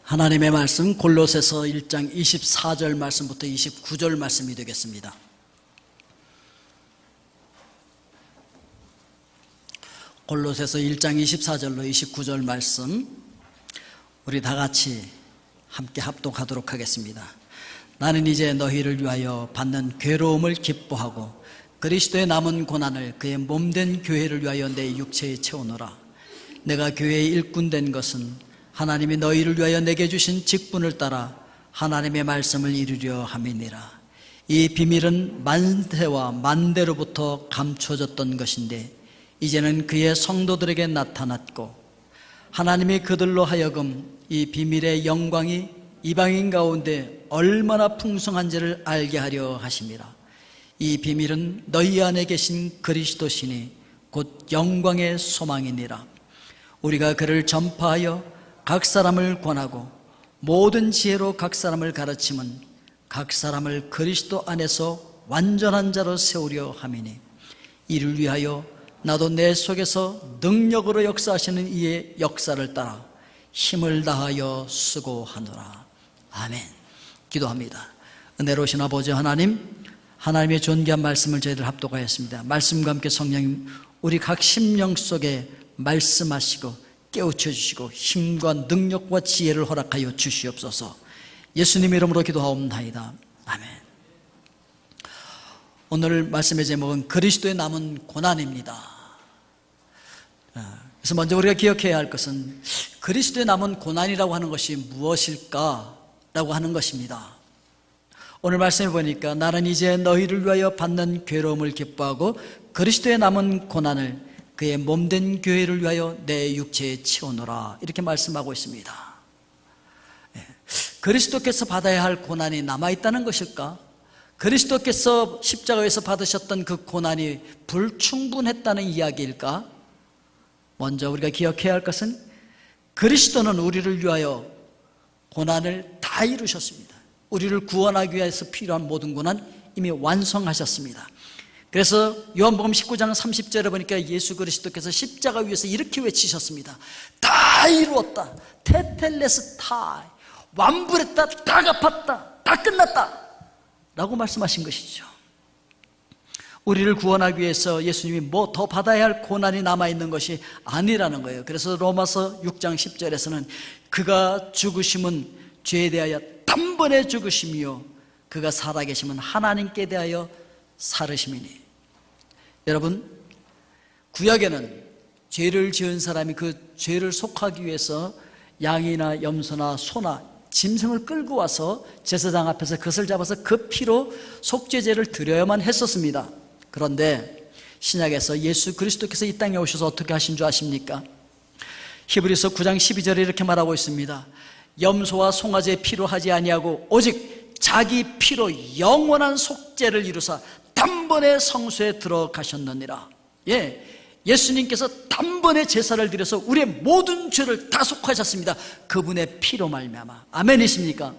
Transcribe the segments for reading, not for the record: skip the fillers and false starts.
하나님의 말씀 골로새서 1장 24절 말씀부터 29절 말씀이 되겠습니다. 골로새서 1장 24절로 29절 말씀 우리 다 같이 함께 합독하도록 하겠습니다. 나는 이제 너희를 위하여 받는 괴로움을 기뻐하고 그리스도의 남은 고난을 그의 몸된 교회를 위하여 내 육체에 채우노라. 내가 교회의 일꾼 된 것은 하나님이 너희를 위하여 내게 주신 직분을 따라 하나님의 말씀을 이루려 함이니라. 이 비밀은 만세와 만대로부터 감춰졌던 것인데 이제는 그의 성도들에게 나타났고 하나님이 그들로 하여금 이 비밀의 영광이 이방인 가운데 얼마나 풍성한지를 알게 하려 하심이라. 이 비밀은 너희 안에 계신 그리스도시니 곧 영광의 소망이니라. 우리가 그를 전파하여 각 사람을 권하고 모든 지혜로 각 사람을 가르침은 각 사람을 그리스도 안에서 완전한 자로 세우려 함이니 이를 위하여 나도 내 속에서 능력으로 역사하시는 이의 역사를 따라 힘을 다하여 수고하노라. 아멘. 기도합니다. 은혜로우신 아버지 하나님, 하나님의 존귀한 말씀을 저희들 합독하였습니다. 말씀과 함께 성령님 우리 각 심령 속에 말씀하시고 깨우쳐 주시고 힘과 능력과 지혜를 허락하여 주시옵소서. 예수님 이름으로 기도하옵나이다. 아멘. 오늘 말씀의 제목은 그리스도의 남은 고난입니다. 그래서 먼저 우리가 기억해야 할 것은 그리스도의 남은 고난이라고 하는 것이 무엇일까라고 하는 것입니다. 오늘 말씀해 보니까 나는 이제 너희를 위하여 받는 괴로움을 기뻐하고 그리스도의 남은 고난을 그의 몸된 교회를 위하여 내 육체에 채우노라, 이렇게 말씀하고 있습니다. 그리스도께서 받아야 할 고난이 남아있다는 것일까? 그리스도께서 십자가에서 받으셨던 그 고난이 불충분했다는 이야기일까? 먼저 우리가 기억해야 할 것은 그리스도는 우리를 위하여 고난을 다 이루셨습니다. 우리를 구원하기 위해서 필요한 모든 고난 이미 완성하셨습니다. 그래서 요한복음 19장 30절에 보니까 예수 그리스도께서 십자가 위에서 이렇게 외치셨습니다. 다 이루었다. 테텔레스타이. 완불했다. 다 갚았다. 다 끝났다. 라고 말씀하신 것이죠. 우리를 구원하기 위해서 예수님이 뭐 더 받아야 할 고난이 남아있는 것이 아니라는 거예요. 그래서 로마서 6장 10절에서는 그가 죽으심은 죄에 대하여 단번에 죽으심이요 그가 살아계심은 하나님께 대하여 살으심이니. 여러분, 구약에는 죄를 지은 사람이 그 죄를 속하기 위해서 양이나 염소나 소나 짐승을 끌고 와서 제사장 앞에서 그것을 잡아서 그 피로 속죄제를 드려야만 했었습니다. 그런데 신약에서 예수 그리스도께서 이 땅에 오셔서 어떻게 하신 줄 아십니까? 히브리서 9장 12절에 이렇게 말하고 있습니다. 염소와 송아지의 피로 하지 아니하고 오직 자기 피로 영원한 속죄를 이루사 단번에 성소에 들어가셨느니라. 예수님께서 단번에 제사를 드려서 우리의 모든 죄를 다 속하셨습니다. 그분의 피로 말미암아. 아멘이십니까?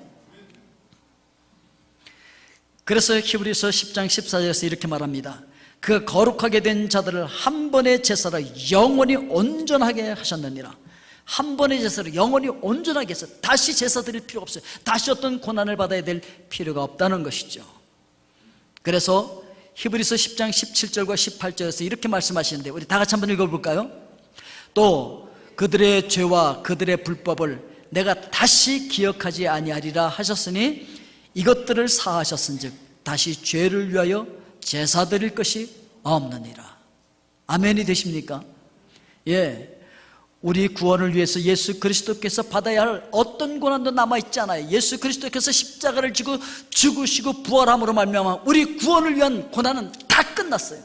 그래서 히브리서 10장 14절에서 이렇게 말합니다. 그가 거룩하게 된 자들을 한 번의 제사로 영원히 온전하게 하셨느니라. 한 번의 제사로 영원히 온전하게 해서 다시 제사 드릴 필요가 없어요. 다시 어떤 고난을 받아야 될 필요가 없다는 것이죠. 그래서 히브리서 10장 17절과 18절에서 이렇게 말씀하시는데 우리 다 같이 한번 읽어볼까요? 또 그들의 죄와 그들의 불법을 내가 다시 기억하지 아니하리라 하셨으니 이것들을 사하셨은즉 다시 죄를 위하여 제사 드릴 것이 없느니라. 아멘이 되십니까? 우리 구원을 위해서 예수 그리스도께서 받아야 할 어떤 고난도 남아있잖아요. 예수 그리스도께서 십자가를 지고 죽으시고 부활함으로 말미암아 우리 구원을 위한 고난은 다 끝났어요.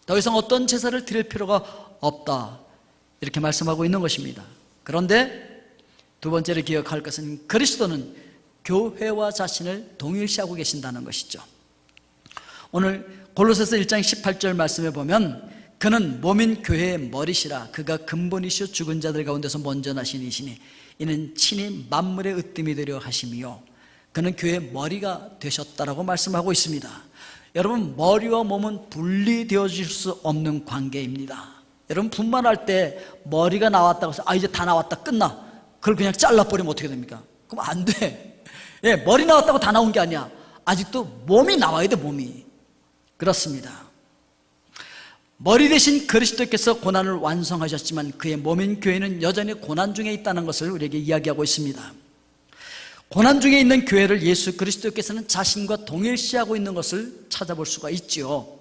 더 이상 어떤 제사를 드릴 필요가 없다, 이렇게 말씀하고 있는 것입니다. 그런데 두 번째로 기억할 것은 그리스도는 교회와 자신을 동일시하고 계신다는 것이죠. 오늘 골로새서 1장 18절 말씀에 보면 그는 몸인 교회의 머리시라. 그가 근본이시오 죽은 자들 가운데서 먼저 나신 이시니 이는 친히 만물의 으뜸이 되려 하심이요 그는 교회의 머리가 되셨다라고 말씀하고 있습니다. 여러분, 머리와 몸은 분리되어질 수 없는 관계입니다. 여러분, 분만할 때 머리가 나왔다고 해서 이제 다 나왔다 끝나, 그걸 그냥 잘라버리면 어떻게 됩니까? 그럼 안 돼. 예, 머리 나왔다고 다 나온 게 아니야. 아직도 몸이 나와야 돼, 몸이. 그렇습니다. 머리 대신 그리스도께서 고난을 완성하셨지만 그의 몸인 교회는 여전히 고난 중에 있다는 것을 우리에게 이야기하고 있습니다. 고난 중에 있는 교회를 예수 그리스도께서는 자신과 동일시하고 있는 것을 찾아볼 수가 있지요.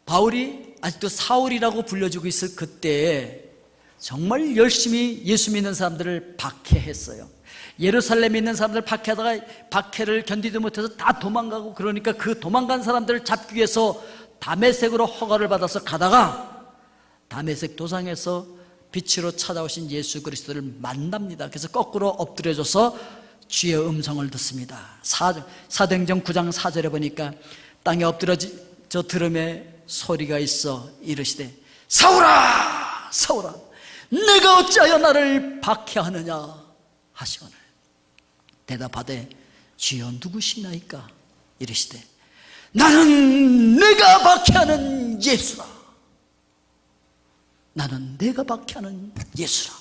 바울이 아직도 사울이라고 불려지고 있을 그때에 정말 열심히 예수 믿는 사람들을 박해했어요. 예루살렘에 있는 사람들 박해하다가 박해를 견디지 못해서 다 도망가고, 그러니까 그 도망간 사람들을 잡기 위해서 다메섹으로 허가를 받아서 가다가 다메섹 도상에서 빛으로 찾아오신 예수 그리스도를 만납니다. 그래서 거꾸로 엎드려져서 주의 음성을 듣습니다. 사도행전 9장 4절에 보니까 땅에 엎드려져 들음에 소리가 있어 이르시되 사울아 사울아 내가 어찌하여 나를 박해하느냐 하시거늘 대답하되 주여 누구시나이까 이르시되 나는 내가 박해하는 예수라. 나는 내가 박해하는 예수라.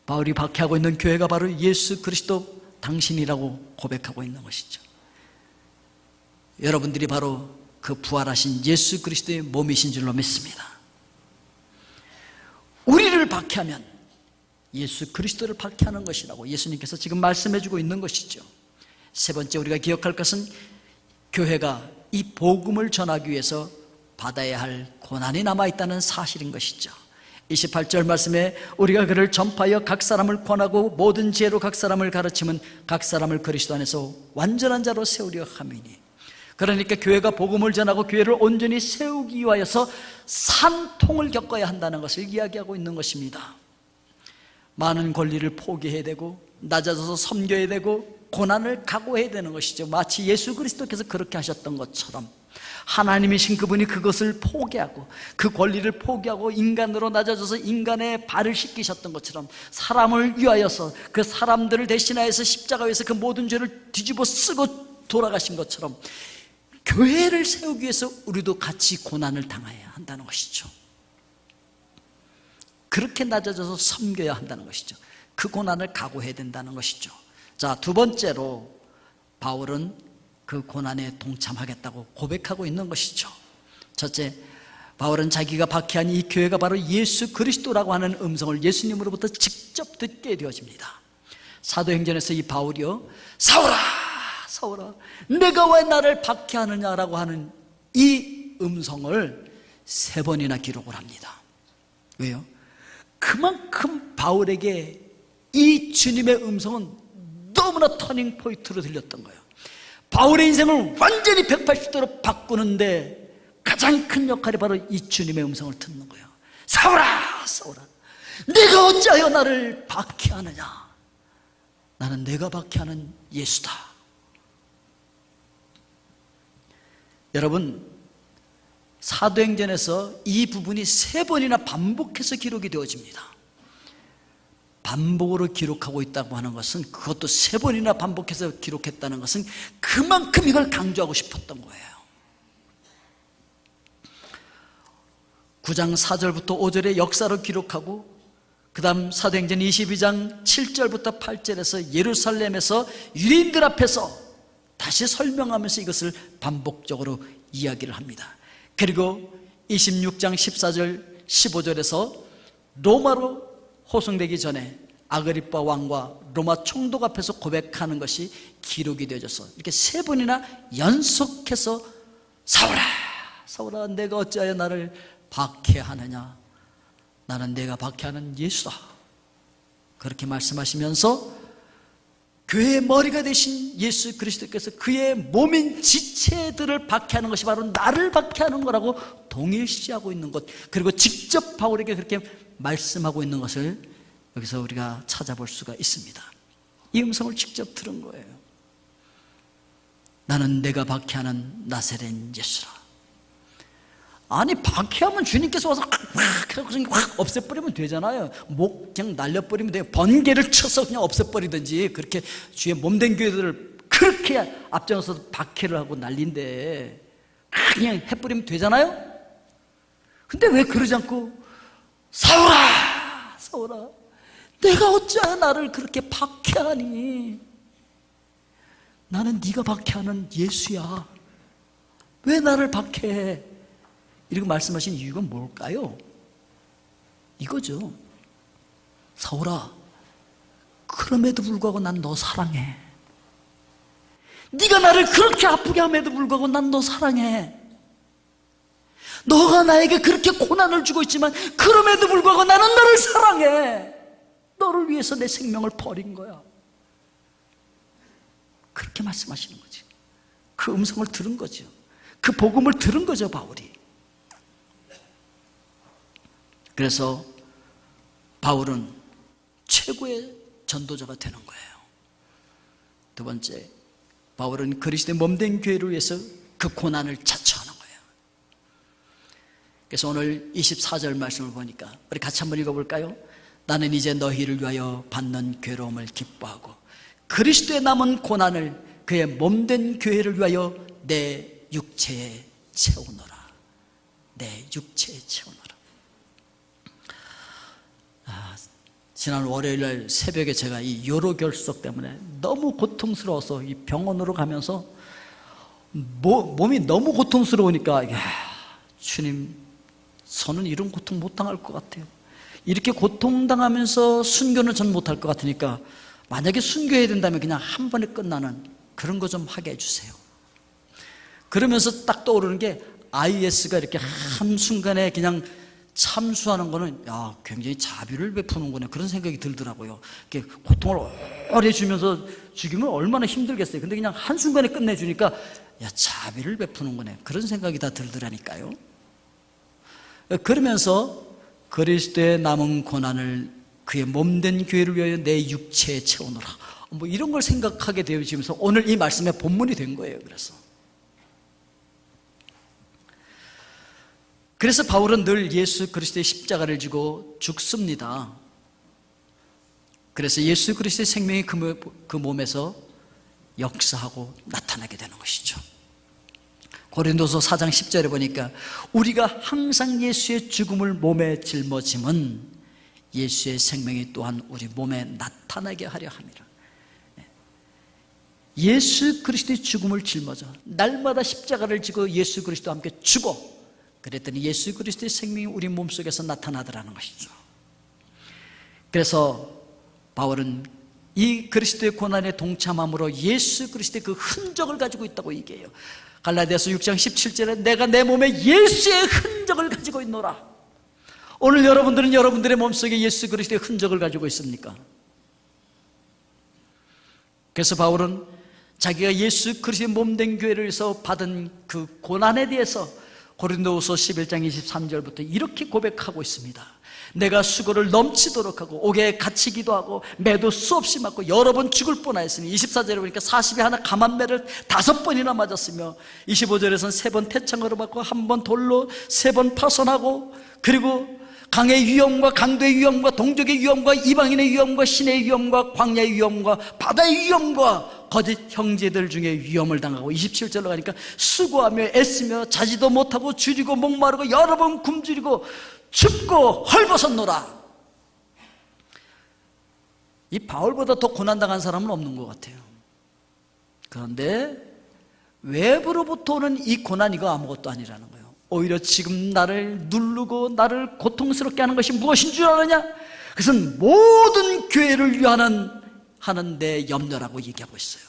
바울이 박해하고 있는 교회가 바로 예수 그리스도 당신이라고 고백하고 있는 것이죠. 여러분들이 바로 그 부활하신 예수 그리스도의 몸이신 줄로 믿습니다. 우리를 박해하면 예수 그리스도를 박해하는 것이라고 예수님께서 지금 말씀해주고 있는 것이죠. 세 번째 우리가 기억할 것은 교회가 이 복음을 전하기 위해서 받아야 할 고난이 남아있다는 사실인 것이죠. 28절 말씀에 우리가 그를 전파하여 각 사람을 권하고 모든 지혜로 각 사람을 가르치면 각 사람을 그리스도 안에서 완전한 자로 세우려 함이니, 그러니까 교회가 복음을 전하고 교회를 온전히 세우기 위하여서 산통을 겪어야 한다는 것을 이야기하고 있는 것입니다. 많은 권리를 포기해야 되고 낮아져서 섬겨야 되고 고난을 각오해야 되는 것이죠. 마치 예수 그리스도께서 그렇게 하셨던 것처럼 하나님이신 그분이 그것을 포기하고 그 권리를 포기하고 인간으로 낮아져서 인간의 발을 씻기셨던 것처럼 사람을 위하여서 그 사람들을 대신하여서 십자가에서 그 모든 죄를 뒤집어 쓰고 돌아가신 것처럼 교회를 세우기 위해서 우리도 같이 고난을 당해야 한다는 것이죠. 그렇게 낮아져서 섬겨야 한다는 것이죠. 그 고난을 각오해야 된다는 것이죠. 자, 두 번째로 바울은 그 고난에 동참하겠다고 고백하고 있는 것이죠. 첫째, 바울은 자기가 박해한 이 교회가 바로 예수 그리스도라고 하는 음성을 예수님으로부터 직접 듣게 되어집니다. 사도행전에서 이 바울이요, 사울아 사울아 내가 왜 나를 박해하느냐라고 하는 이 음성을 3번이나 기록을 합니다. 왜요? 그만큼 바울에게 이 주님의 음성은 너무나 터닝 포인트로 들렸던 거예요. 바울의 인생을 완전히 180도로 바꾸는데 가장 큰 역할이 바로 이 주님의 음성을 듣는 거예요. 사울아 사울아 네가 어찌하여 나를 박해하느냐. 나는 내가 박해하는 예수다. 여러분, 사도행전에서 이 부분이 3번이나 반복해서 기록이 되어집니다. 반복으로 기록하고 있다고 하는 것은, 그것도 3번이나 반복해서 기록했다는 것은 그만큼 이걸 강조하고 싶었던 거예요. 9장 4절부터 5절의 역사로 기록하고, 그 다음 사도행전 22장 7절부터 8절에서 예루살렘에서 유대인들 앞에서 다시 설명하면서 이것을 반복적으로 이야기를 합니다. 그리고 26장 14절 15절에서 로마로 호송되기 전에 아그리빠 왕과 로마 총독 앞에서 고백하는 것이 기록이 되어져서 이렇게 3번이나 연속해서 사울아 사울아 내가 어찌하여 나를 박해하느냐. 나는 내가 박해하는 예수다. 그렇게 말씀하시면서 교회의 머리가 되신 예수 그리스도께서 그의 몸인 지체들을 박해하는 것이 바로 나를 박해하는 거라고 동일시하고 있는 것, 그리고 직접 바울에게 그렇게 말씀하고 있는 것을 여기서 우리가 찾아볼 수가 있습니다. 이 음성을 직접 들은 거예요. 나는 내가 박해하는 나사렛 예수라. 아니, 박해하면 주님께서 와서 확 없애버리면 되잖아요. 목 그냥 날려버리면 돼요. 번개를 쳐서 그냥 없애버리든지, 그렇게 주의 몸된 교회들을 그렇게 앞장서서 박해를 하고 난린데 그냥 해버리면 되잖아요. 근데 왜 그러지 않고 사울아 사울아, 내가 어찌하여 나를 그렇게 박해하니? 나는 네가 박해하는 예수야. 왜 나를 박해해? 이렇게 말씀하신 이유가 뭘까요? 이거죠. 사울아, 그럼에도 불구하고 난 너 사랑해. 네가 나를 그렇게 아프게 함에도 불구하고 난 너 사랑해. 너가 나에게 그렇게 고난을 주고 있지만 그럼에도 불구하고 나는 너를 사랑해. 너를 위해서 내 생명을 버린 거야. 그렇게 말씀하시는 거지. 그 음성을 들은 거죠. 그 복음을 들은 거죠, 바울이. 그래서 바울은 최고의 전도자가 되는 거예요. 두 번째, 바울은 그리스도의 몸된 교회를 위해서 그 고난을 자처하는 거예요. 그래서 오늘 24절 말씀을 보니까 우리 같이 한번 읽어볼까요? 나는 이제 너희를 위하여 받는 괴로움을 기뻐하고 그리스도의 남은 고난을 그의 몸된 교회를 위하여 내 육체에 채우노라. 내 육체에 채우노라. 지난 월요일날 새벽에 제가 이 요로결석 때문에 너무 고통스러워서 이 병원으로 가면서 몸이 너무 고통스러우니까, 야, 주님, 저는 이런 고통 못 당할 것 같아요. 이렇게 고통당하면서 순교는 전 못할 것 같으니까 만약에 순교해야 된다면 그냥 한 번에 끝나는 그런 거 좀 하게 해주세요. 그러면서 딱 떠오르는 게 IS가 이렇게 한순간에 그냥 참수하는 거는, 야, 굉장히 자비를 베푸는구나, 그런 생각이 들더라고요. 이렇게 고통을 오래 주면서 죽이면 얼마나 힘들겠어요. 근데 그냥 한순간에 끝내주니까, 야, 자비를 베푸는구나, 그런 생각이 다 들더라니까요. 그러면서 그리스도의 남은 고난을 그의 몸된 교회를 위하여 내 육체에 채우노라, 뭐 이런 걸 생각하게 되어지면서 오늘 이 말씀의 본문이 된 거예요. 그래서 바울은 늘 예수 그리스도의 십자가를 지고 죽습니다. 그래서 예수 그리스도의 생명이 그 몸에서 역사하고 나타나게 되는 것이죠. 고린도서 4장 10절에 보니까 우리가 항상 예수의 죽음을 몸에 짊어짐은 예수의 생명이 또한 우리 몸에 나타나게 하려 함이라. 예수 그리스도의 죽음을 짊어져 날마다 십자가를 지고 예수 그리스도와 함께 죽어, 그랬더니 예수 그리스도의 생명이 우리 몸속에서 나타나더라는 것이죠. 그래서 바울은 이 그리스도의 고난에 동참함으로 예수 그리스도의 그 흔적을 가지고 있다고 얘기해요. 갈라디아서 6장 17절에 내가 내 몸에 예수의 흔적을 가지고 있노라. 오늘 여러분들은 여러분들의 몸속에 예수 그리스도의 흔적을 가지고 있습니까? 그래서 바울은 자기가 예수 그리스도의 몸된 교회를 위해서 받은 그 고난에 대해서 고린도후서 11장 23절부터 이렇게 고백하고 있습니다. 내가 수고를 넘치도록 하고 옥에 갇히기도 하고 매도 수없이 맞고 여러 번 죽을 뻔하였으니, 24절에 보니까 40에 하나 감한매를 5번이나 맞았으며, 25절에서는 3번 태창으로 맞고 1번 돌로 3번 파손하고, 그리고 강의 위험과 강도의 위험과 동족의 위험과 이방인의 위험과 신의 위험과 광야의 위험과 바다의 위험과 거짓 형제들 중에 위험을 당하고, 27절로 가니까 수고하며 애쓰며 자지도 못하고 줄이고 목마르고 여러 번 굶주리고 춥고 헐벗었노라. 이 바울보다 더 고난당한 사람은 없는 것 같아요. 그런데 외부로부터 오는 이 고난, 이거 아무것도 아니라는 거예요. 오히려 지금 나를 누르고 나를 고통스럽게 하는 것이 무엇인 줄 아느냐? 그것은 모든 교회를 위하는 내 염려라고 얘기하고 있어요.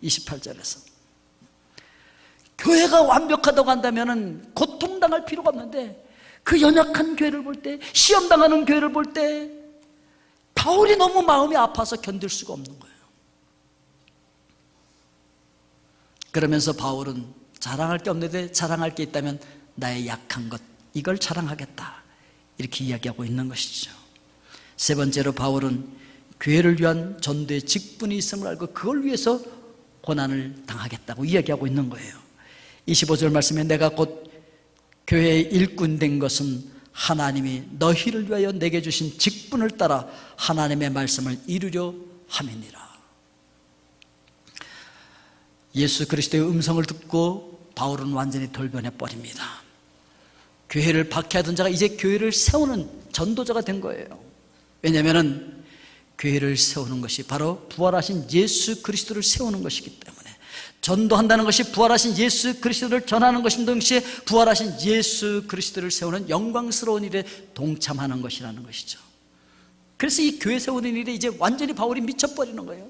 28절에서 교회가 완벽하다고 한다면 고통당할 필요가 없는데, 그 연약한 교회를 볼 때, 시험당하는 교회를 볼 때 바울이 너무 마음이 아파서 견딜 수가 없는 거예요. 그러면서 바울은 자랑할 게 없는데 자랑할 게 있다면 나의 약한 것, 이걸 자랑하겠다, 이렇게 이야기하고 있는 것이죠. 세 번째로 바울은 교회를 위한 전도의 직분이 있음을 알고 그걸 위해서 고난을 당하겠다고 이야기하고 있는 거예요. 25절 말씀에 내가 곧 교회의 일꾼 된 것은 하나님이 너희를 위하여 내게 주신 직분을 따라 하나님의 말씀을 이루려 함이니라. 예수 그리스도의 음성을 듣고 바울은 완전히 돌변해 버립니다. 교회를 박해하던 자가 이제 교회를 세우는 전도자가 된 거예요. 왜냐하면 교회를 세우는 것이 바로 부활하신 예수 그리스도를 세우는 것이기 때문에, 전도한다는 것이 부활하신 예수 그리스도를 전하는 것인 동시에 부활하신 예수 그리스도를 세우는 영광스러운 일에 동참하는 것이라는 것이죠. 그래서 이 교회 세우는 일에 이제 완전히 바울이 미쳐버리는 거예요.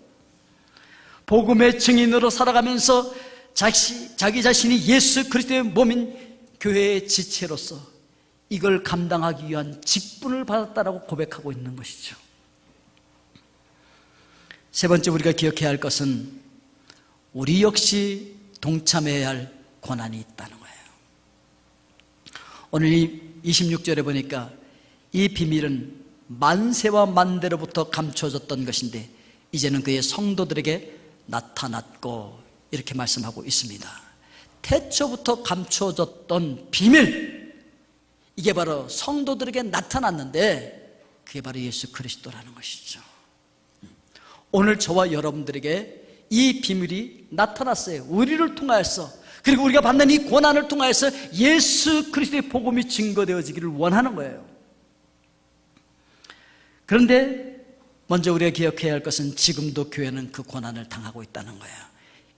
복음의 증인으로 살아가면서 자기 자신이 예수 그리스도의 몸인 교회의 지체로서 이걸 감당하기 위한 직분을 받았다라고 고백하고 있는 것이죠. 세 번째 우리가 기억해야 할 것은 우리 역시 동참해야 할 고난이 있다는 거예요. 오늘 이 26절에 보니까 이 비밀은 만세와 만대로부터 감춰졌던 것인데 이제는 그의 성도들에게 나타났고, 이렇게 말씀하고 있습니다. 태초부터 감춰졌던 비밀, 이게 바로 성도들에게 나타났는데 그게 바로 예수 그리스도라는 것이죠. 오늘 저와 여러분들에게 이 비밀이 나타났어요. 우리를 통하여서, 그리고 우리가 받는 이 고난을 통하여서 예수 그리스도의 복음이 증거되어지기를 원하는 거예요. 그런데 먼저 우리가 기억해야 할 것은 지금도 교회는 그 고난을 당하고 있다는 거예요.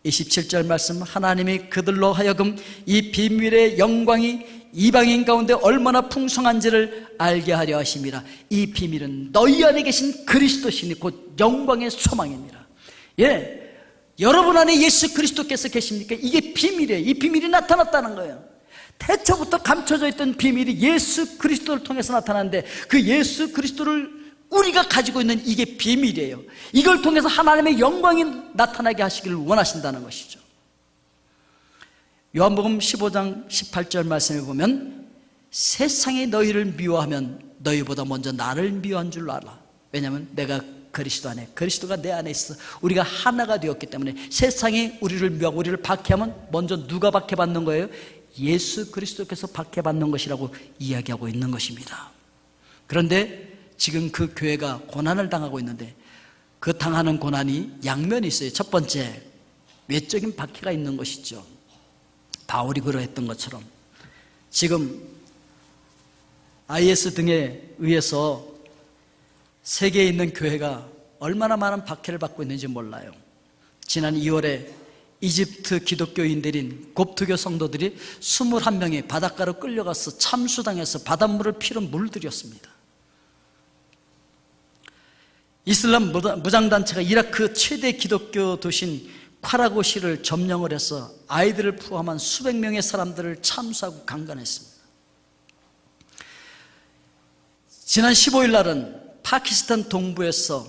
27절 말씀, 하나님이 그들로 하여금 이 비밀의 영광이 이방인 가운데 얼마나 풍성한지를 알게 하려 하심이라. 이 비밀은 너희 안에 계신 그리스도시니 곧 영광의 소망입니다. 여러분 안에 예수 그리스도께서 계십니까? 이게 비밀이에요. 이 비밀이 나타났다는 거예요. 태초부터 감춰져 있던 비밀이 예수 그리스도를 통해서 나타났는데, 그 예수 그리스도를 우리가 가지고 있는 이게 비밀이에요. 이걸 통해서 하나님의 영광이 나타나게 하시기를 원하신다는 것이죠. 요한복음 15장 18절 말씀에 보면, 세상이 너희를 미워하면 너희보다 먼저 나를 미워한 줄 알아. 왜냐하면 내가 그리스도 안에, 그리스도가 내 안에 있어. 우리가 하나가 되었기 때문에 세상이 우리를 미워하고 우리를 박해하면 먼저 누가 박해받는 거예요? 예수 그리스도께서 박해받는 것이라고 이야기하고 있는 것입니다. 그런데 지금 그 교회가 고난을 당하고 있는데, 그 당하는 고난이 양면이 있어요. 첫 번째, 외적인 박해가 있는 것이죠. 바울이 그러했던 것처럼 지금 IS 등에 의해서 세계에 있는 교회가 얼마나 많은 박해를 받고 있는지 몰라요. 지난 2월에 이집트 기독교인들인 곱트교 성도들이 21명이 바닷가로 끌려가서 참수당해서 바닷물을 피로 물들였습니다. 이슬람 무장단체가 이라크 최대 기독교 도시인 카라고시를 점령을 해서 아이들을 포함한 수백 명의 사람들을 참수하고 강간했습니다. 지난 15일 날은 파키스탄 동부에서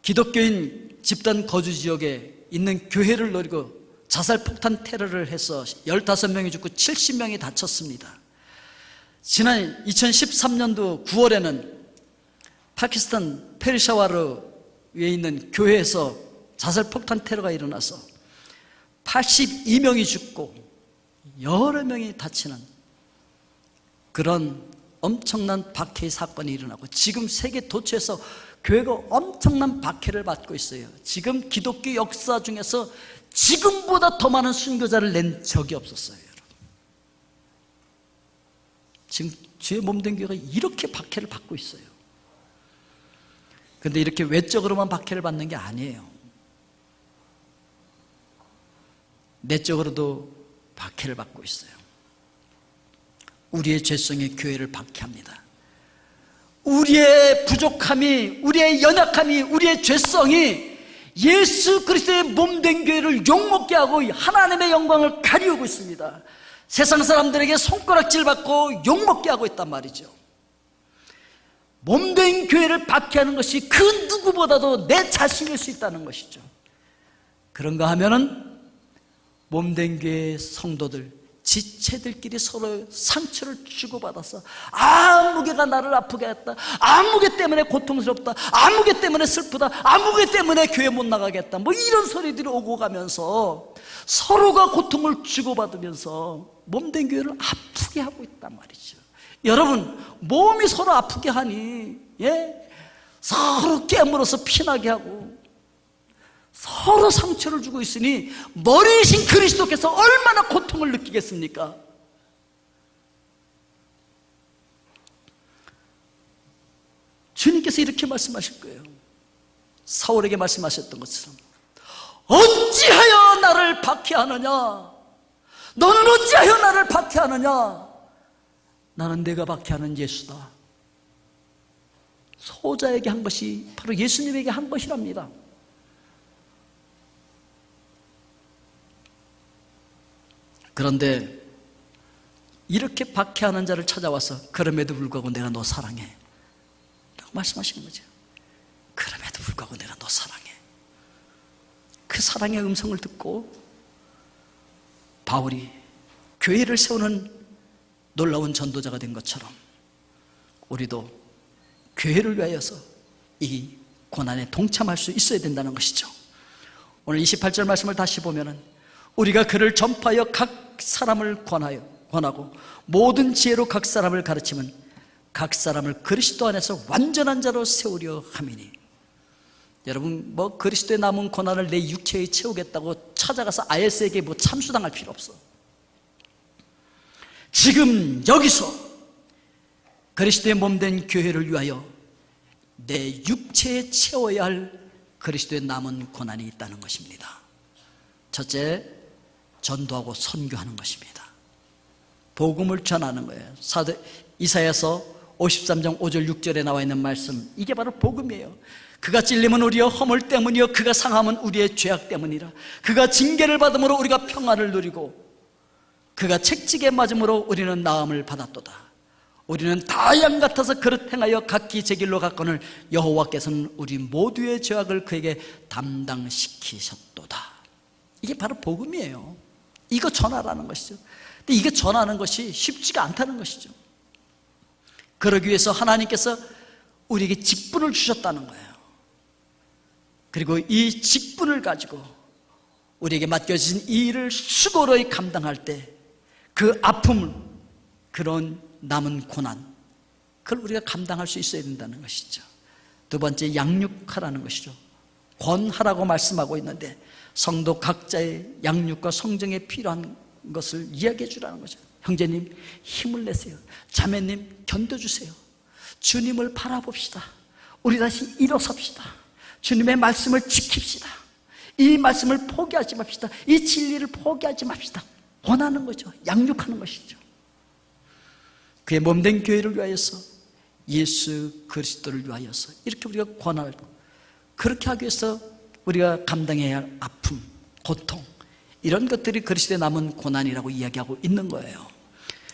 기독교인 집단 거주 지역에 있는 교회를 노리고 자살폭탄 테러를 해서 15명이 죽고 70명이 다쳤습니다. 지난 2013년도 9월에는 파키스탄 페르샤와르에 있는 교회에서 자살폭탄 테러가 일어나서 82명이 죽고 여러 명이 다치는 그런 엄청난 박해의 사건이 일어나고, 지금 세계 도처에서 교회가 엄청난 박해를 받고 있어요. 지금 기독교 역사 중에서 지금보다 더 많은 순교자를 낸 적이 없었어요. 지금 주의 몸된 교회가 이렇게 박해를 받고 있어요. 그런데 이렇게 외적으로만 박해를 받는 게 아니에요. 내적으로도 박해를 받고 있어요. 우리의 죄성이 교회를 박해합니다. 우리의 부족함이, 우리의 연약함이, 우리의 죄성이 예수 그리스도의 몸된 교회를 욕먹게 하고 하나님의 영광을 가리우고 있습니다. 세상 사람들에게 손가락질 받고 욕먹게 하고 있단 말이죠. 몸된 교회를 박해하는 것이 그 누구보다도 내 자신일 수 있다는 것이죠. 그런가 하면은 몸된 교회의 성도들, 지체들끼리 서로 상처를 주고받아서 아무개가 나를 아프게 했다, 아무개 때문에 고통스럽다, 아무개 때문에 슬프다, 아무개 때문에 교회 못 나가겠다, 뭐 이런 소리들이 오고 가면서 서로가 고통을 주고받으면서 몸된 교회를 아프게 하고 있단 말이죠. 여러분, 몸이 서로 아프게 하니 서로 깨물어서 피나게 하고 서로 상처를 주고 있으니 머리이신 그리스도께서 얼마나 고통을 느끼겠습니까? 주님께 주님께서 이렇게 말씀하실 거예요. 사울에게 말씀하셨던 것처럼 어찌하여 나를 박해하느냐? 너는 어찌하여 나를 박해하느냐? 나는 내가 박해하는 예수다. 소자에게 한 것이 바로 예수님에게 한 것이랍니다. 그런데 이렇게 박해하는 자를 찾아와서 그럼에도 불구하고 내가 너 사랑해 라고 말씀하시는 거죠. 그럼에도 불구하고 내가 너 사랑해. 그 사랑의 음성을 듣고 바울이 교회를 세우는 놀라운 전도자가 된 것처럼 우리도 교회를 위하여서 이 고난에 동참할 수 있어야 된다는 것이죠. 오늘 28절 말씀을 다시 보면은 우리가 그를 전파하여 각 사람을 권하고 모든 지혜로 각 사람을 가르치면 각 사람을 그리스도 안에서 완전한 자로 세우려 함이니. 여러분 그리스도의 남은 고난을 내 육체에 채우겠다고 찾아가서 IS에게 참수당할 필요 없어. 지금 여기서 그리스도의 몸된 교회를 위하여 내 육체에 채워야 할 그리스도의 남은 고난이 있다는 것입니다. 첫째, 전도하고 선교하는 것입니다. 복음을 전하는 거예요. 이사야서 53장 5절 6절에 나와 있는 말씀, 이게 바로 복음이에요. 그가 찔림은 우리의 허물 때문이요 그가 상함은 우리의 죄악 때문이라. 그가 징계를 받음으로 우리가 평안을 누리고 그가 책찍에 맞음으로 우리는 나음을 받았도다. 우리는 다 양 같아서 그릇 행하여 각기 제 길로 갔거늘 여호와께서는 우리 모두의 죄악을 그에게 담당시키셨도다. 이게 바로 복음이에요. 이거 전하라는 것이죠. 근데 이게 전하는 것이 쉽지가 않다는 것이죠. 그러기 위해서 하나님께서 우리에게 직분을 주셨다는 거예요. 그리고 이 직분을 가지고 우리에게 맡겨진 이 일을 수고로이 감당할 때 그 아픔을, 그런 남은 고난, 그걸 우리가 감당할 수 있어야 된다는 것이죠. 두 번째, 양육하라는 것이죠. 권하라고 말씀하고 있는데 성도 각자의 양육과 성정에 필요한 것을 이야기해 주라는 거죠. 형제님 힘을 내세요. 자매님 견뎌주세요. 주님을 바라봅시다. 우리 다시 일어섭시다. 주님의 말씀을 지킵시다. 이 말씀을 포기하지 맙시다. 이 진리를 포기하지 맙시다. 권하는 거죠. 양육하는 것이죠. 그의 몸된 교회를 위하여서, 예수 그리스도를 위하여서 이렇게 우리가 권하고, 그렇게 하기 위해서 우리가 감당해야 할 아픔, 고통, 이런 것들이 그리스도의 남은 고난이라고 이야기하고 있는 거예요.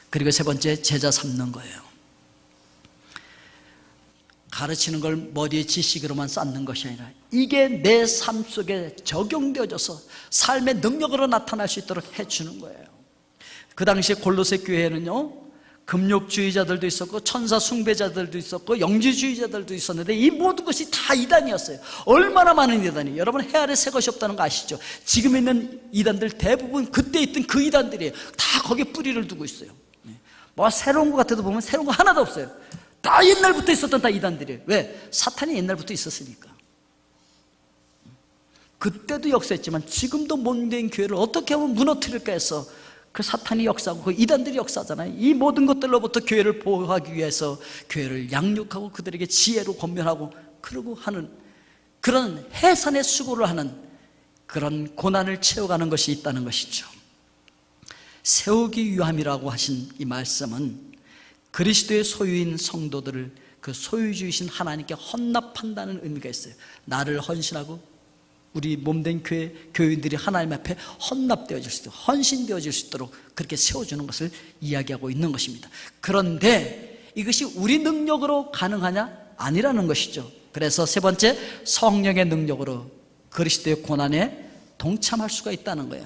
그리고 세 번째, 제자 삼는 거예요. 가르치는 걸 머리에 지식으로만 쌓는 것이 아니라 이게 내 삶 속에 적용되어져서 삶의 능력으로 나타날 수 있도록 해주는 거예요. 그 당시에 골로새 교회는요, 금욕주의자들도 있었고 천사 숭배자들도 있었고 영지주의자들도 있었는데 이 모든 것이 다 이단이었어요. 얼마나 많은 이단이, 여러분 해 아래 새 것이 없다는 거 아시죠? 지금 있는 이단들 대부분 그때 있던 그 이단들이에요. 다 거기에 뿌리를 두고 있어요. 뭐 새로운 것 같아도 보면 새로운 거 하나도 없어요. 다 옛날부터 있었던 다 이단들이에요. 왜? 사탄이 옛날부터 있었으니까. 그때도 역사했지만 지금도 몸된 교회를 어떻게 하면 무너뜨릴까 해서 그 사탄이 역사하고 그 이단들이 역사하잖아요. 이 모든 것들로부터 교회를 보호하기 위해서 교회를 양육하고 그들에게 지혜로 권면하고 그러고 하는 그런 해산의 수고를 하는 그런 고난을 채워가는 것이 있다는 것이죠. 세우기 위함이라고 하신 이 말씀은 그리스도의 소유인 성도들을 그 소유주이신 하나님께 헌납한다는 의미가 있어요. 나를 헌신하고 우리 몸된 교인들이 하나님 앞에 헌납되어질 수 있도록, 헌신되어질 수 있도록 그렇게 세워주는 것을 이야기하고 있는 것입니다. 그런데 이것이 우리 능력으로 가능하냐? 아니라는 것이죠. 그래서 세 번째, 성령의 능력으로 그리스도의 고난에 동참할 수가 있다는 거예요.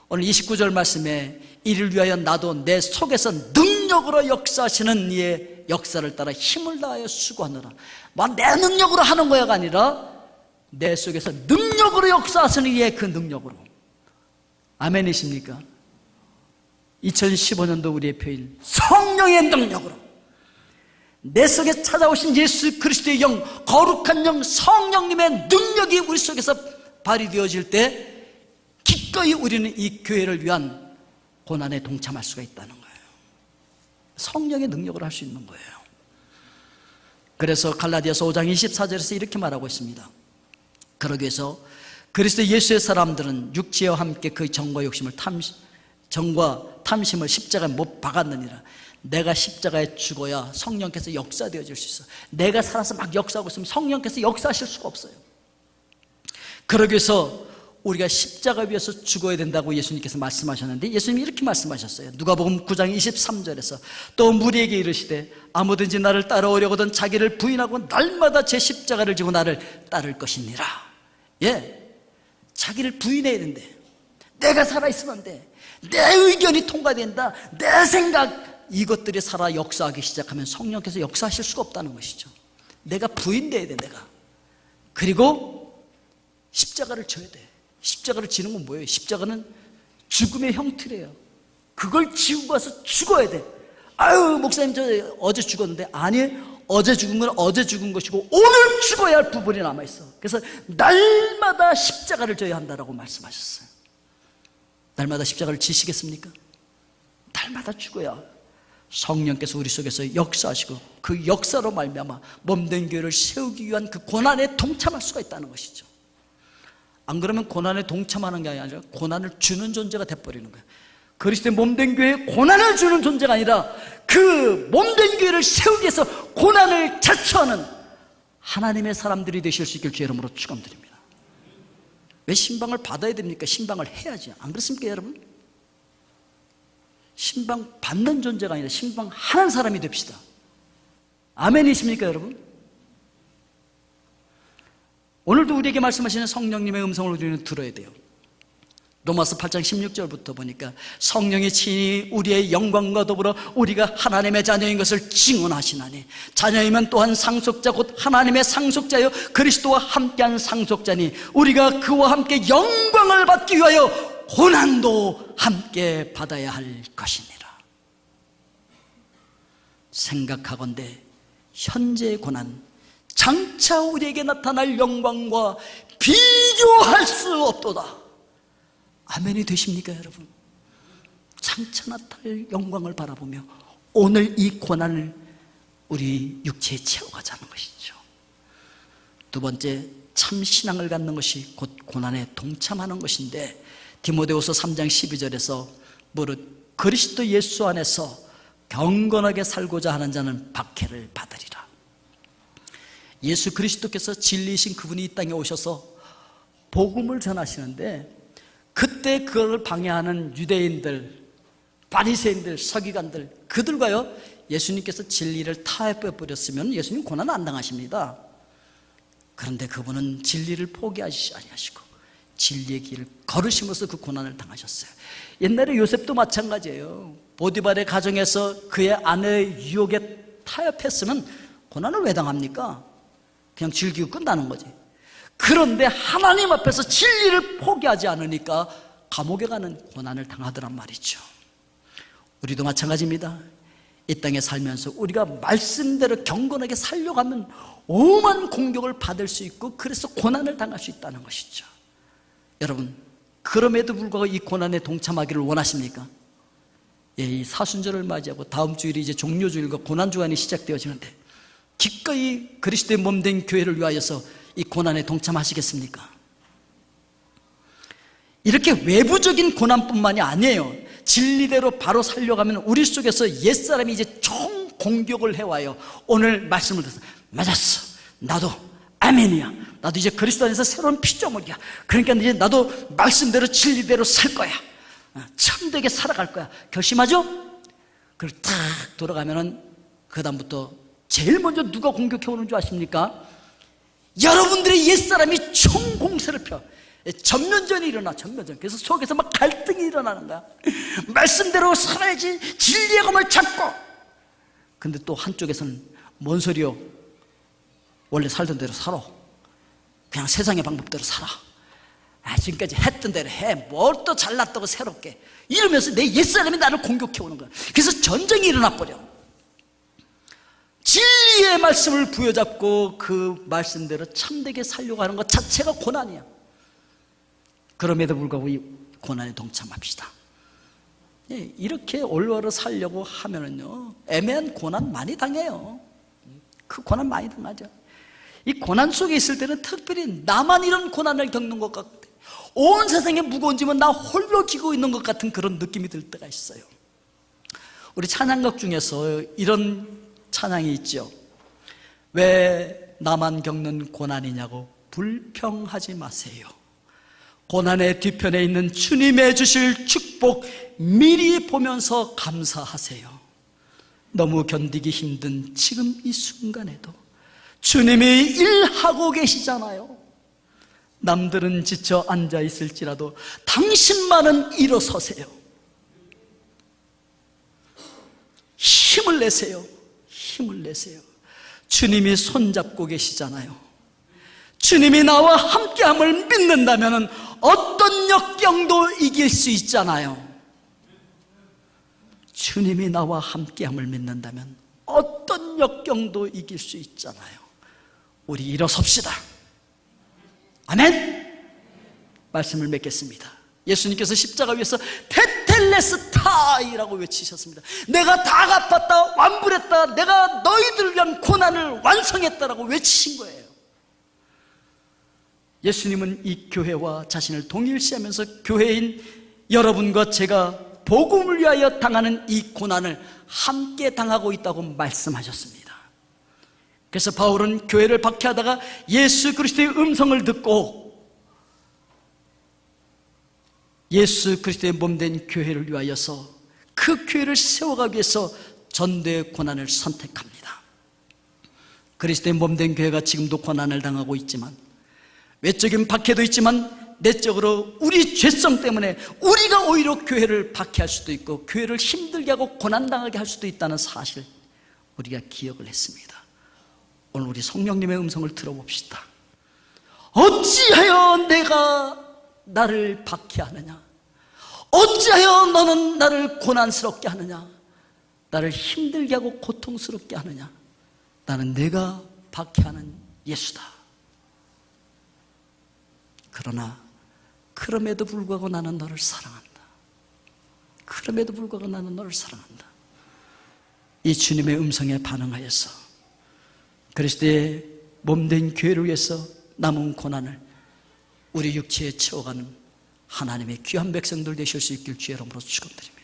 오늘 29절 말씀에 이를 위하여 나도 내 속에서 능력으로 역사하시는 이의 역사를 따라 힘을 다하여 수고하느라. 내 능력으로 하는 거야가 아니라 내 속에서 능력으로 역사하시는 이의 그 능력으로. 아멘이십니까? 2015년도 우리의 표일, 성령의 능력으로 내 속에 찾아오신 예수 그리스도의 영, 거룩한 영, 성령님의 능력이 우리 속에서 발휘되어질 때 기꺼이 우리는 이 교회를 위한 고난에 동참할 수가 있다는 거예요. 성령의 능력으로 할 수 있는 거예요. 그래서 갈라디아서 5장 24절에서 이렇게 말하고 있습니다. 그러기 위해서 그리스도 예수의 사람들은 육체와 함께 그 정과 욕심을 정과 탐심을 십자가에 못 박았느니라. 내가 십자가에 죽어야 성령께서 역사되어질 수 있어. 내가 살아서 막 역사하고 있으면 성령께서 역사하실 수가 없어요. 그러기 위해서 우리가 십자가 위에서 죽어야 된다고 예수님께서 말씀하셨는데, 예수님이 이렇게 말씀하셨어요. 누가복음 9장 23절에서 또 무리에게 이르시되 아무든지 나를 따라오려거든 자기를 부인하고 날마다 제 십자가를 지고 나를 따를 것이니라. 자기를 부인해야 된대. 내가 살아있으면 안 돼. 내 의견이 통과된다. 내 생각, 이것들이 살아 역사하기 시작하면 성령께서 역사하실 수가 없다는 것이죠. 내가 부인돼야 돼. 내가. 그리고 십자가를 져야 돼. 십자가를 지는 건 뭐예요? 십자가는 죽음의 형틀이에요. 그걸 지고 가서 죽어야 돼. 아유, 목사님 저 어제 죽었는데. 아니, 어제 죽은 건 어제 죽은 것이고 오늘 죽어야 할 부분이 남아있어. 그래서 날마다 십자가를 져야 한다라고 말씀하셨어요. 날마다 십자가를 지시겠습니까? 날마다 죽어야 성령께서 우리 속에서 역사하시고 그 역사로 말미암아 몸된 교회를 세우기 위한 그 고난에 동참할 수가 있다는 것이죠. 안 그러면 고난에 동참하는 게 아니라 고난을 주는 존재가 돼버리는 거예요. 그리스도의 몸된 교회에 고난을 주는 존재가 아니라 그 몸된 교회를 세우기 위해서 고난을 자처하는 하나님의 사람들이 되실 수 있길 주의 이름으로 축원드립니다. 왜 신방을 받아야 됩니까? 신방을 해야지. 안 그렇습니까, 여러분? 신방 받는 존재가 아니라 신방하는 사람이 됩시다. 아멘이십니까, 여러분? 오늘도 우리에게 말씀하시는 성령님의 음성을 우리는 들어야 돼요. 로마서 8장 16절부터 보니까 성령이 친히 우리의 영광과 더불어 우리가 하나님의 자녀인 것을 증언하시나니 자녀이면 또한 상속자 곧 하나님의 상속자여 그리스도와 함께한 상속자니 우리가 그와 함께 영광을 받기 위하여 고난도 함께 받아야 할 것이니라. 생각하건대 현재의 고난 장차 우리에게 나타날 영광과 비교할 수 없도다. 아멘이 되십니까, 여러분? 장차 나타날 영광을 바라보며 오늘 이 고난을 우리 육체에 채워가자는 것이죠. 두 번째, 참 신앙을 갖는 것이 곧 고난에 동참하는 것인데, 디모데후서 3장 12절에서 무릇 그리스도 예수 안에서 경건하게 살고자 하는 자는 박해를 받으리라. 예수 그리스도께서 진리이신 그분이 이 땅에 오셔서 복음을 전하시는데, 그때 그걸 방해하는 유대인들, 바리새인들, 서기관들, 그들과요 예수님께서 진리를 타협해버렸으면 예수님 고난 안 당하십니다. 그런데 그분은 진리를 포기하시지 아니하시고 진리의 길을 걸으심으로써 그 고난을 당하셨어요. 옛날에 요셉도 마찬가지예요. 보디발의 가정에서 그의 아내의 유혹에 타협했으면 고난을 왜 당합니까? 그냥 즐기고 끝나는 거지. 그런데 하나님 앞에서 진리를 포기하지 않으니까 감옥에 가는 고난을 당하더란 말이죠. 우리도 마찬가지입니다. 이 땅에 살면서 우리가 말씀대로 경건하게 살려고 하면 오만 공격을 받을 수 있고 그래서 고난을 당할 수 있다는 것이죠. 여러분, 그럼에도 불구하고 이 고난에 동참하기를 원하십니까? 이 사순절을 맞이하고 다음 주일이 이제 종료주일과 고난주간이 시작되어지는데 기꺼이 그리스도의 몸된 교회를 위하여서 이 고난에 동참하시겠습니까? 이렇게 외부적인 고난뿐만이 아니에요. 진리대로 바로 살려가면 우리 속에서 옛사람이 이제 총 공격을 해와요. 오늘 말씀을 듣어서 맞았어, 나도 아멘이야, 나도 이제 그리스도 안에서 새로운 피조물이야. 그러니까 이제 나도 말씀대로 진리대로 살 거야, 참되게 살아갈 거야. 결심하죠? 그리고 탁 돌아가면은 그 다음부터 제일 먼저 누가 공격해 오는 줄 아십니까? 여러분들의 옛사람이 총공세를 펴. 전면전이 일어나. 전면전. 그래서 속에서 막 갈등이 일어나는 거야. 말씀대로 살아야지, 진리의 검을 잡고. 근데 또 한쪽에서는 뭔 소리요? 원래 살던 대로 살아. 그냥 세상의 방법대로 살아. 지금까지 했던 대로 해. 뭘 또 잘났다고 새롭게. 이러면서 내 옛사람이 나를 공격해 오는 거야. 그래서 전쟁이 일어나 버려. 진리의 말씀을 부여잡고 그 말씀대로 참되게 살려고 하는 것 자체가 고난이야. 그럼에도 불구하고 이 고난에 동참합시다. 이렇게 올바로 살려고 하면은요 애매한 고난 많이 당해요. 그 고난 많이 당하죠. 이 고난 속에 있을 때는 특별히 나만 이런 고난을 겪는 것 같아. 온 세상에 무거운 짐은 나 홀로 지고 있는 것 같은 그런 느낌이 들 때가 있어요. 우리 찬양곡 중에서 이런 찬양이 있죠. 왜 나만 겪는 고난이냐고 불평하지 마세요. 고난의 뒤편에 있는 주님의 주실 축복 미리 보면서 감사하세요. 너무 견디기 힘든 지금 이 순간에도 주님이 일하고 계시잖아요. 남들은 지쳐 앉아 있을지라도 당신만은 일어서세요. 힘을 내세요. 힘을 내세요. 주님이 손잡고 계시잖아요. 주님이 나와 함께함을 믿는다면 어떤 역경도 이길 수 있잖아요. 주님이 나와 함께함을 믿는다면 어떤 역경도 이길 수 있잖아요. 우리 일어섭시다. 아멘. 말씀을 맺겠습니다. 예수님께서 십자가 위에서 테텔레스타이라고 외치셨습니다. 내가 다 갚았다, 완불했다, 내가 너희들을 위한 고난을 완성했다라고 외치신 거예요. 예수님은 이 교회와 자신을 동일시하면서 교회인 여러분과 제가 복음을 위하여 당하는 이 고난을 함께 당하고 있다고 말씀하셨습니다. 그래서 바울은 교회를 박해하다가 예수 그리스도의 음성을 듣고 예수 그리스도의 몸된 교회를 위하여서 그 교회를 세워가기 위해서 전도의 고난을 선택합니다. 그리스도의 몸된 교회가 지금도 고난을 당하고 있지만, 외적인 박해도 있지만 내적으로 우리 죄성 때문에 우리가 오히려 교회를 박해할 수도 있고 교회를 힘들게 하고 고난당하게 할 수도 있다는 사실 우리가 기억을 했습니다. 오늘 우리 성령님의 음성을 들어봅시다. 어찌하여 내가 나를 박해하느냐? 어찌하여 너는 나를 고난스럽게 하느냐? 나를 힘들게 하고 고통스럽게 하느냐? 나는 내가 박해하는 예수다. 그러나 그럼에도 불구하고 나는 너를 사랑한다. 그럼에도 불구하고 나는 너를 사랑한다. 이 주님의 음성에 반응하여서 그리스도의 몸된 교회를 위해서 남은 고난을 우리 육체에 채워가는 하나님의 귀한 백성들 되실 수 있길 주의 이름으로 축원드립니다.